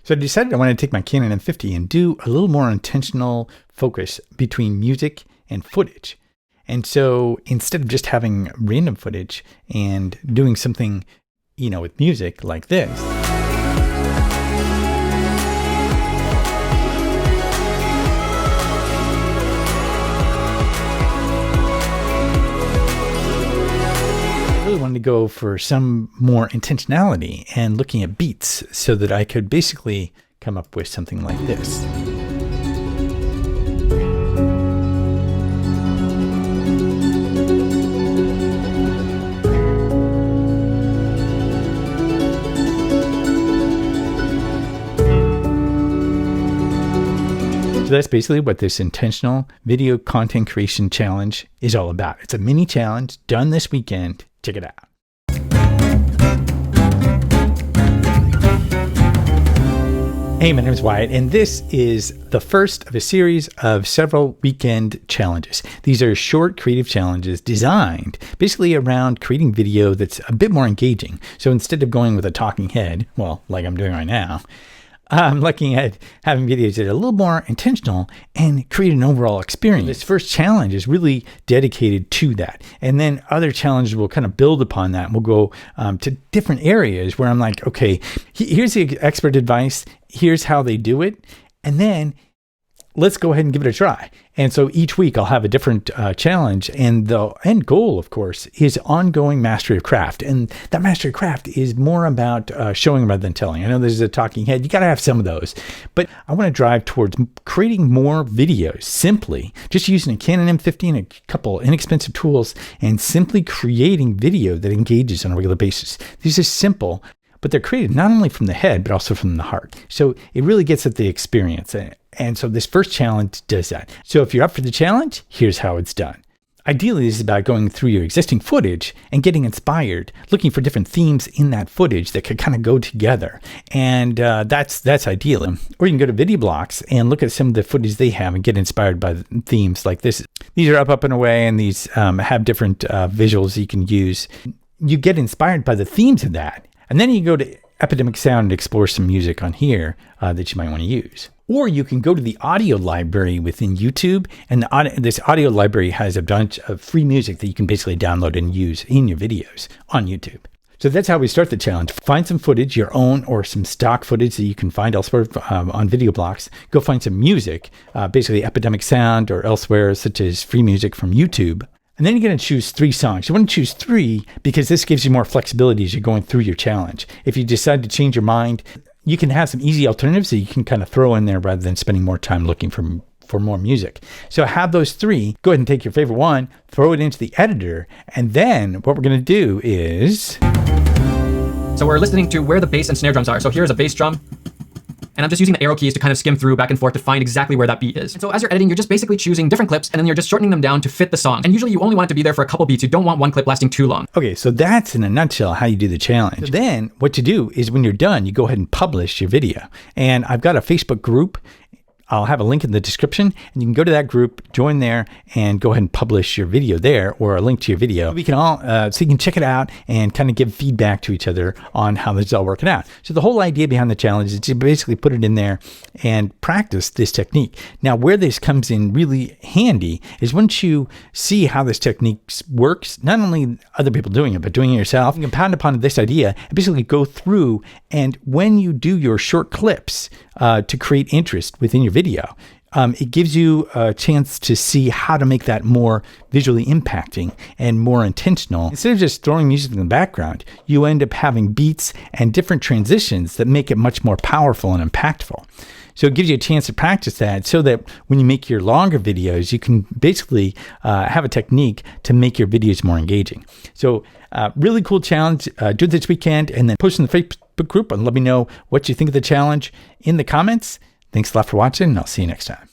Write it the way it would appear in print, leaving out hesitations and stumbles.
So I decided I wanted to take my Canon M50 and do a little more intentional focus between music and footage. And so instead of just having random footage and doing something, with music like this, I really wanted to go for some more intentionality and looking at beats so that I could basically come up with something like this. So that's basically what this intentional video content creation challenge is all about. It's a mini challenge done this weekend. Check it out. Hey, my name is Wyatt, and this is the first of a series of several weekend challenges. These are short creative challenges designed basically around creating video that's a bit more engaging. So instead of going with a talking head, well, like I'm doing right now, I'm looking at having videos that are a little more intentional and create an overall experience. This first challenge is really dedicated to that. And then other challenges will kind of build upon that. We'll go to different areas where I'm like, okay, here's the expert advice. Here's how they do it. And then let's go ahead and give it a try. And so each week I'll have a different challenge. And the end goal, of course, is ongoing mastery of craft. And that mastery of craft is more about showing rather than telling. I know there's a talking head. You got to have some of those. But I want to drive towards creating more videos simply, just using a Canon M50 and a couple inexpensive tools and simply creating video that engages on a regular basis. These are simple, but they're created not only from the head, but also from the heart. So it really gets at the experience. And so this first challenge does that. So if you're up for the challenge, here's how it's done. Ideally, this is about going through your existing footage and getting inspired, looking for different themes in that footage that could kind of go together. And that's ideal. Or you can go to Video Blocks and look at some of the footage they have and get inspired by themes like this. These are up and away, and these have different visuals you can use. You get inspired by the themes of that. And then you go to Epidemic Sound and explore some music on here that you might want to use. Or you can go to the audio library within YouTube, and this audio library has a bunch of free music that you can basically download and use in your videos on YouTube. So that's how we start the challenge. Find some footage, your own or some stock footage that you can find elsewhere on Video Blocks. Go find some music, basically Epidemic Sound or elsewhere, such as free music from YouTube. And then you're going to choose 3 songs. You want to choose 3 because this gives you more flexibility as you're going through your challenge. If you decide to change your mind, you can have some easy alternatives that you can kind of throw in there rather than spending more time looking for more music. So have those 3. Go ahead and take your favorite one, throw it into the editor, and then what we're going to do is... So we're listening to where the bass and snare drums are. So here's a bass drum. And I'm just using the arrow keys to kind of skim through back and forth to find exactly where that beat is. And so as you're editing, you're just basically choosing different clips and then you're just shortening them down to fit the song. And usually you only want it to be there for a couple beats. You don't want one clip lasting too long. Okay, so that's in a nutshell how you do the challenge. So then what you do is when you're done, you go ahead and publish your video. And I've got a Facebook group. I'll have a link in the description, and you can go to that group, join there, and go ahead and publish your video there, or a link to your video. We can all, so you can check it out and kind of give feedback to each other on how this is all working out. So the whole idea behind the challenge is to basically put it in there and practice this technique. Now, where this comes in really handy is once you see how this technique works, not only other people doing it, but doing it yourself, you can pound upon this idea and basically go through, and when you do your short clips to create interest within your video, it gives you a chance to see how to make that more visually impacting and more intentional. Instead of just throwing music in the background, you end up having beats and different transitions that make it much more powerful and impactful. So it gives you a chance to practice that so that when you make your longer videos, you can basically have a technique to make your videos more engaging. So really cool challenge. Do it this weekend and then post in the Facebook group and let me know what you think of the challenge in the comments. Thanks a lot for watching, and I'll see you next time.